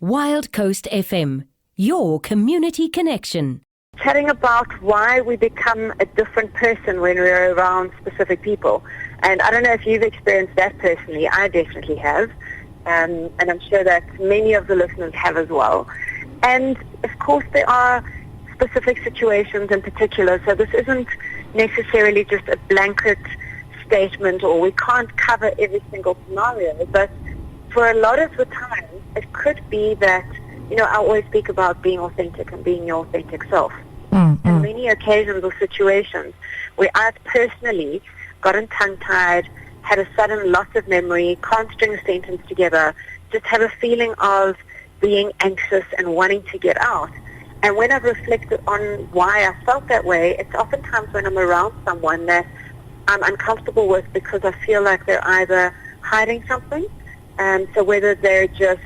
Wild Coast FM, your community connection. Chatting about why we become a different person when we're around specific people. And I don't know if you've experienced that personally. I definitely have. And I'm sure that many of the listeners have as well. And of course there are specific situations in particular. So this isn't necessarily just a blanket statement, or we can't cover every single scenario. But for a lot of the time, it could be that, you know, I always speak about being authentic and being your authentic self. And many occasions or situations where I've personally gotten tongue-tied, had a sudden loss of memory, can't string a sentence together, just have a feeling of being anxious and wanting to get out. And when I've reflected on why I felt that way, it's oftentimes when I'm around someone that I'm uncomfortable with because I feel like they're either hiding something, so whether they're just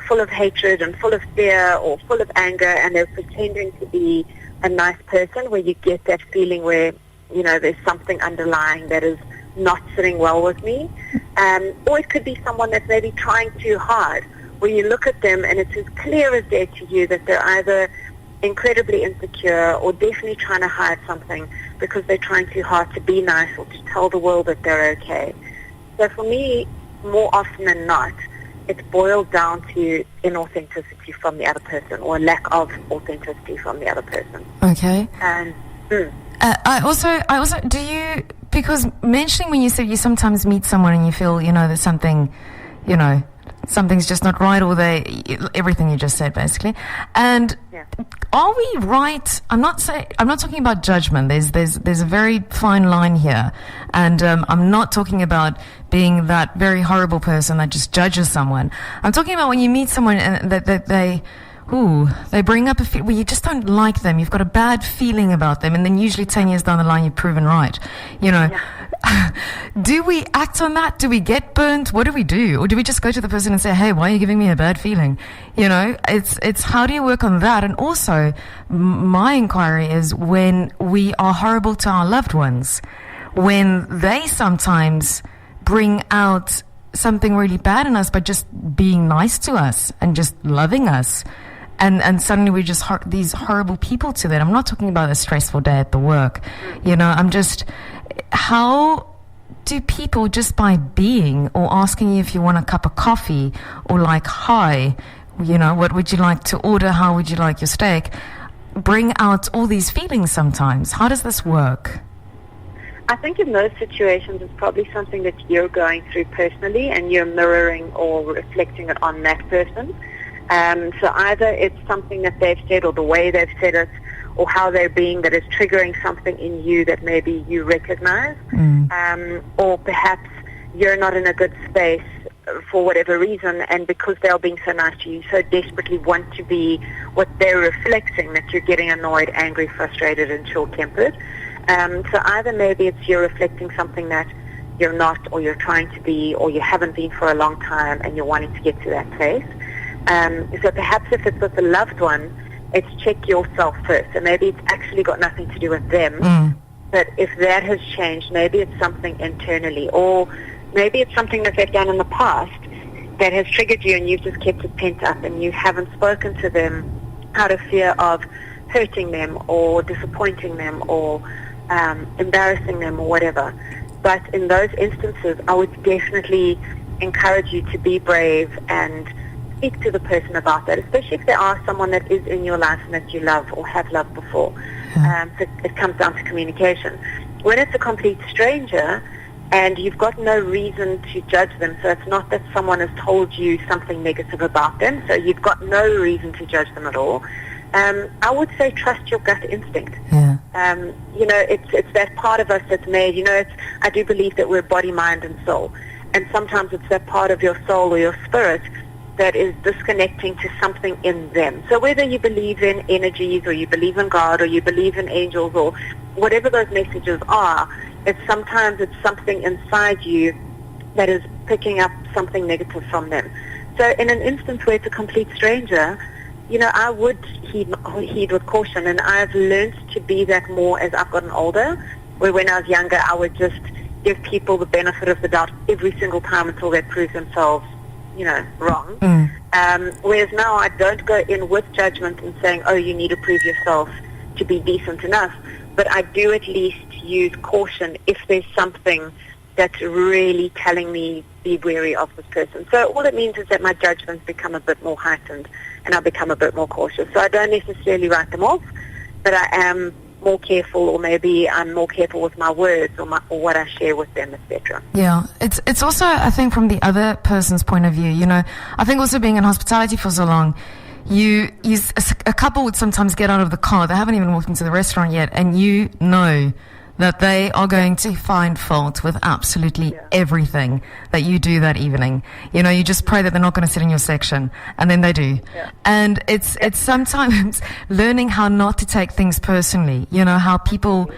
full of hatred and full of fear or full of anger and they're pretending to be a nice person, where you get that feeling where, you know, there's something underlying that is not sitting well with me. Or it could be someone that's maybe trying too hard, where you look at them and it's as clear as day to you that they're either incredibly insecure or definitely trying to hide something because they're trying too hard to be nice or to tell the world that they're okay. So for me, more often than not, it's boiled down to inauthenticity from the other person, or a lack of authenticity from the other person. Okay. I also, do you, because mentioning when you said you sometimes meet someone and you feel, you know, there's something, you know, something's just not right, or everything you just said basically. And are we right? I'm not talking about judgment. There's a very fine line here, and I'm not talking about being that very horrible person that just judges someone. I'm talking about when you meet someone and that they bring up a feel where you just don't like them. You've got a bad feeling about them, and then usually 10 years down the line, you're proven right. You know, do we act on that? Do we get burnt? What do we do? Or do we just go to the person and say, hey, why are you giving me a bad feeling? You know, it's how do you work on that? And also, my inquiry is when we are horrible to our loved ones, when they sometimes bring out something really bad in us by just being nice to us and just loving us. And suddenly we're just these horrible people to that. I'm not talking about a stressful day at the work. You know, how do people, just by being or asking you if you want a cup of coffee, or like, hi, you know, what would you like to order? How would you like your steak? Bring out all these feelings sometimes. How does this work? I think in those situations it's probably something that you're going through personally and you're mirroring or reflecting it on that person. So either it's something that they've said or the way they've said it or how they're being that is triggering something in you that maybe you recognize, or perhaps you're not in a good space for whatever reason, and because they're being so nice to you, so desperately want to be what they're reflecting, that you're getting annoyed, angry, frustrated, and short-tempered. So either maybe it's you're reflecting something that you're not, or you're trying to be, or you haven't been for a long time and you're wanting to get to that place. So perhaps if it's with a loved one, it's check yourself first. So maybe it's actually got nothing to do with them, but if that has changed, maybe it's something internally, or maybe it's something that they've done in the past that has triggered you and you've just kept it pent up and you haven't spoken to them out of fear of hurting them or disappointing them or embarrassing them or whatever. But in those instances, I would definitely encourage you to be brave and speak to the person about that, especially if they are someone that is in your life and that you love or have loved before. So it comes down to communication. When it's a complete stranger and you've got no reason to judge them, so it's not that someone has told you something negative about them, so you've got no reason to judge them at all, I would say trust your gut instinct. You know, it's that part of us that's made, you know, I do believe that we're body, mind, and soul. And sometimes it's that part of your soul or your spirit that is disconnecting to something in them. So whether you believe in energies or you believe in God or you believe in angels or whatever those messages are, sometimes it's something inside you that is picking up something negative from them. So in an instance where it's a complete stranger, you know, I would heed with caution, and I've learned to be that more as I've gotten older, where when I was younger I would just give people the benefit of the doubt every single time until they prove themselves, you know, wrong. Whereas now I don't go in with judgment and saying, oh, you need to prove yourself to be decent enough. But I do at least use caution if there's something that's really telling me be wary of this person. So all it means is that my judgments become a bit more heightened and I become a bit more cautious. So I don't necessarily write them off, but I am more careful, or maybe I'm more careful with my words or what I share with them, etc. Yeah, it's also, I think, from the other person's point of view. I think also being in hospitality for so long, a couple would sometimes get out of the car. They haven't even walked into the restaurant yet, and you know that they are going to find fault with absolutely everything that you do that evening. You just pray that they're not going to sit in your section, and then they do. Yeah. And it's sometimes learning how not to take things personally, how people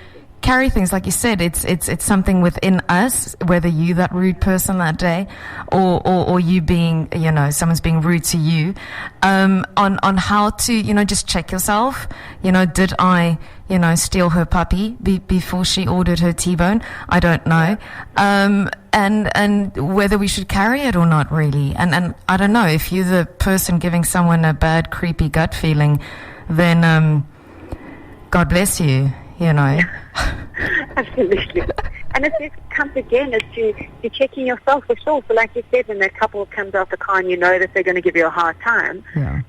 carry things. Like you said, it's something within us, whether you that rude person that day or you being, someone's being rude to you, on how to, just check yourself. Did I, steal her puppy before she ordered her T-bone? I don't know. And whether we should carry it or not, really. And I don't know, if you're the person giving someone a bad, creepy gut feeling, then, God bless you. Absolutely. And it just comes again as to checking yourself for sure. So like you said, when that couple comes out the car and you know that they're going to give you a hard time,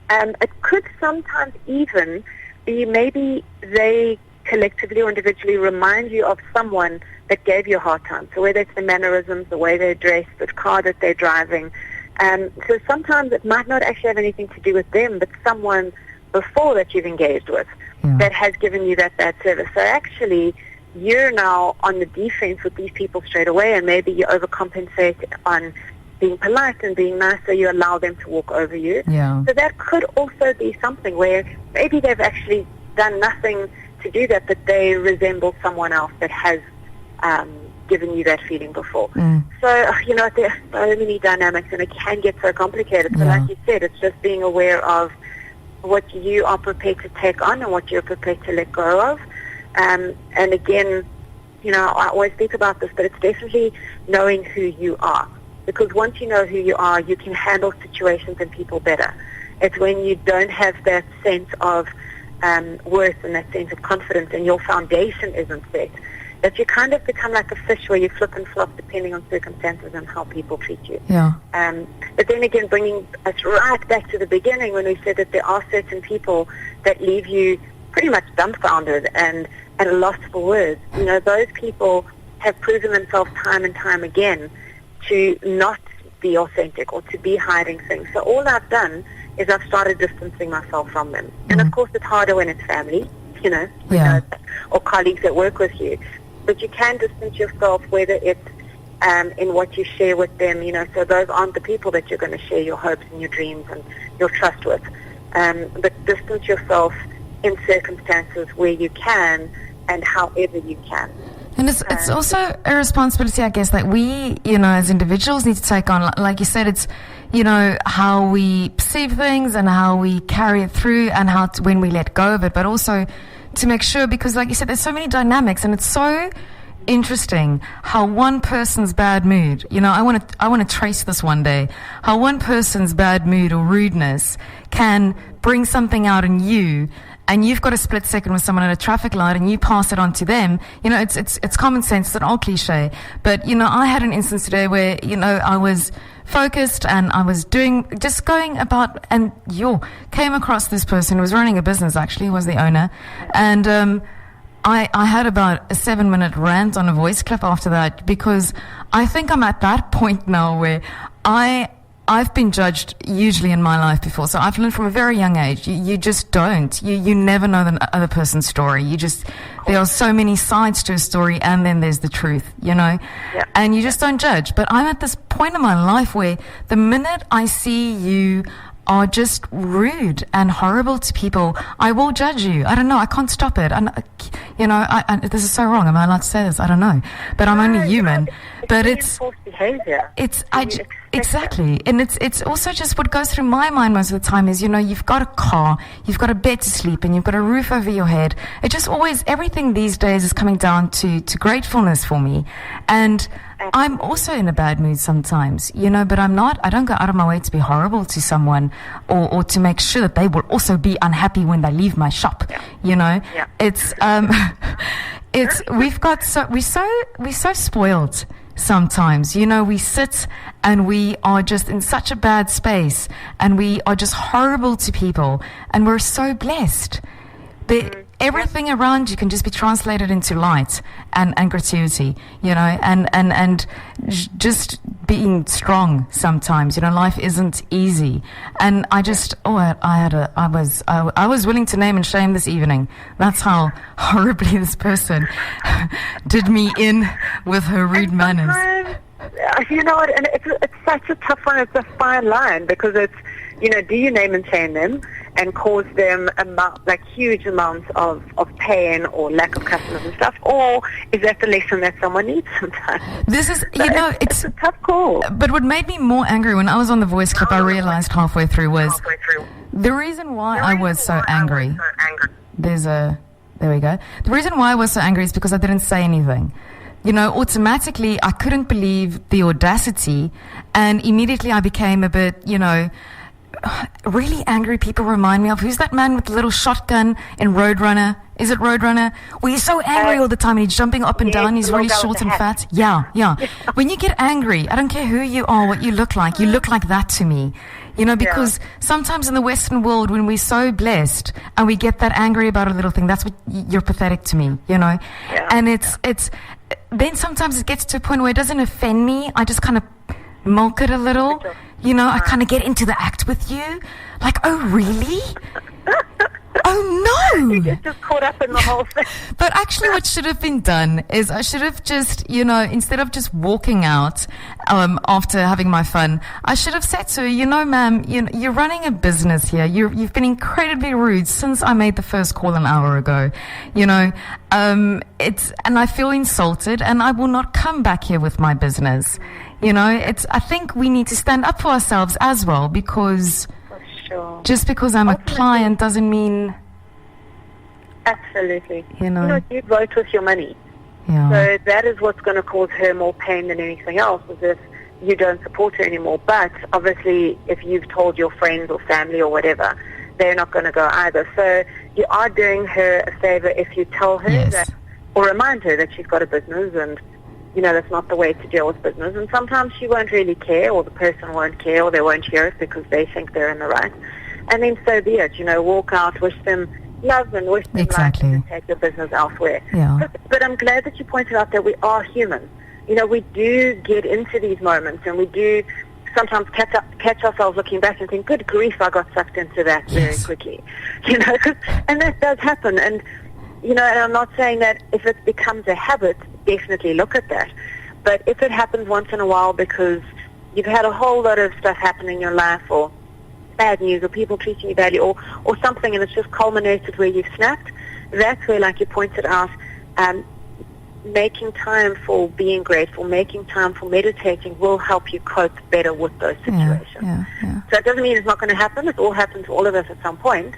it could sometimes even be maybe they collectively or individually remind you of someone that gave you a hard time. So whether it's the mannerisms, the way they dress, the car that they're driving. So sometimes it might not actually have anything to do with them, but someone before that you've engaged with that has given you that bad service. So actually, you're now on the defense with these people straight away, and maybe you overcompensate on being polite and being nice, so you allow them to walk over you. Yeah. So that could also be something where maybe they've actually done nothing to do that, but they resemble someone else that has given you that feeling before. So, there are so many dynamics, and it can get so complicated. So like you said, it's just being aware of what you are prepared to take on and what you're prepared to let go of. And again, I always speak about this, but it's definitely knowing who you are. Because once you know who you are, you can handle situations and people better. It's when you don't have that sense of worth and that sense of confidence, and your foundation isn't set, that you kind of become like a fish where you flip and flop depending on circumstances and how people treat you. Yeah. But then again, bringing us right back to the beginning when we said that there are certain people that leave you pretty much dumbfounded and at a loss for words. Those people have proven themselves time and time again to not be authentic or to be hiding things. So all I've done is I've started distancing myself from them. And of course it's harder when it's family, or colleagues that work with you. But you can distance yourself, whether it's in what you share with them, so those aren't the people that you're going to share your hopes and your dreams and your trust with. But distance yourself in circumstances where you can and however you can. And it's also a responsibility, I guess, that we, as individuals need to take on. Like you said, it's, how we perceive things and how we carry it through and when we let go of it, but also to make sure, because like you said, there's so many dynamics, and it's so interesting how one person's bad mood, I want to trace this one day, how one person's bad mood or rudeness can bring something out in you, and you've got a split second with someone at a traffic light and you pass it on to them. It's common sense, it's an old cliche, but I had an instance today where I was focused and I was going about, and came across this person who was running a business, actually, was the owner, and I had about a 7-minute rant on a voice clip after that, because I think I'm at that point now where I've been judged hugely in my life before. So I've learned from a very young age, you just don't. You never know the other person's story. There are so many sides to a story, and then there's the truth, and you just don't judge. But I'm at this point in my life where the minute I see you are just rude and horrible to people, I will judge you. I don't know. I can't stop it. And, this is so wrong. Am I allowed to say this? I don't know. But I'm only human. but reinforced behavior. Exactly. And it's also just what goes through my mind most of the time is, you've got a car, you've got a bed to sleep in, you've got a roof over your head. It just always, everything these days is coming down to gratefulness for me. And I'm also in a bad mood sometimes, but I don't go out of my way to be horrible to someone or to make sure that they will also be unhappy when they leave my shop, It's, we're so spoiled sometimes, we sit and we are just in such a bad space and we are just horrible to people and we're so blessed. Everything around you can just be translated into light and gratuity, and just being strong sometimes. Life isn't easy. And I just, I was willing to name and shame this evening. That's how horribly this person did me in with her rude manners. You know what, and it's such a tough one. It's a fine line because it's, do you name and shame them and cause them huge amounts of pain or lack of customers and stuff, or is that the lesson that someone needs sometimes? This is, it's a tough call. But what made me more angry when I was on the voice clip, I realized halfway through was the reason why I was so angry. There we go. The reason why I was so angry is because I didn't say anything. Automatically I couldn't believe the audacity, and immediately I became a bit, really angry. People remind me of, who's that man with the little shotgun in Roadrunner? Is it Roadrunner? Well, he's so angry all the time and he's jumping up and down. He's really short and fat. Yeah. When you get angry, I don't care who you are, what you look like that to me. Because sometimes in the Western world, when we're so blessed and we get that angry about a little thing, that's what you're pathetic to me, And it's then sometimes it gets to a point where it doesn't offend me. I just kind of milk it a little. I kind of get into the act with you. Like, oh, really? Oh, no. You get just caught up in the whole thing. But actually what should have been done is I should have just, instead of just walking out after having my fun, I should have said to her, ma'am, you're running a business here. You've been incredibly rude since I made the first call an hour ago. And I feel insulted and I will not come back here with my business. I think we need to stand up for ourselves as well, because just because I'm a client doesn't mean... Absolutely. You vote with your money. Yeah. So that is what's going to cause her more pain than anything else, is if you don't support her anymore. But obviously, if you've told your friends or family or whatever, they're not going to go either. So you are doing her a favor if you tell her that, or remind her that she's got a business and, that's not the way to deal with business. And sometimes she won't really care, or the person won't care, or they won't hear it because they think they're in the right. And then so be it. Walk out, wish them love and wish them life, and take your business elsewhere. Yeah. But I'm glad that you pointed out that we are human. We do get into these moments, and we do sometimes catch ourselves looking back and think, good grief, I got sucked into that very quickly. And that does happen. And, and I'm not saying that if it becomes a habit, definitely look at that. But if it happens once in a while because you've had a whole lot of stuff happen in your life, or bad news, or people treating you badly, or something, and it's just culminated where you've snapped, that's where, like you pointed out, making time for being grateful, making time for meditating will help you cope better with those situations. Yeah. So it doesn't mean it's not going to happen. It all happens to all of us at some point.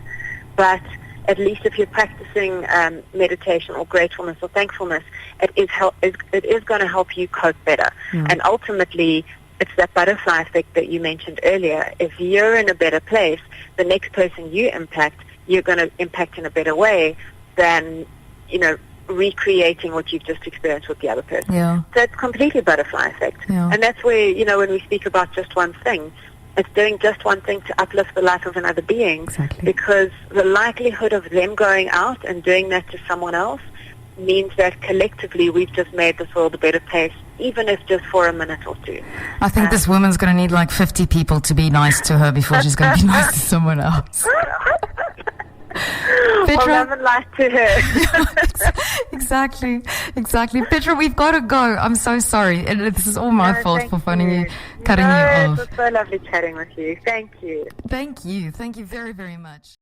But at least if you're practicing meditation or gratefulness or thankfulness, it is going to help you cope better. And ultimately, it's that butterfly effect that you mentioned earlier. If you're in a better place, the next person you impact, you're going to impact in a better way than, recreating what you've just experienced with the other person. Yeah. So it's completely butterfly effect. Yeah. And that's where, when we speak about just one thing, it's doing just one thing to uplift the life of another being. Exactly. Because the likelihood of them going out and doing that to someone else means that collectively we've just made this world a better place, even if just for a minute or two. I think this woman's going to need like 50 people to be nice to her before she's going to be nice to someone else. Well, love and light to her. Exactly. Petra, we've got to go. I'm so sorry. This is all my fault for cutting you off. It was so lovely chatting with you. Thank you. Thank you very, very much.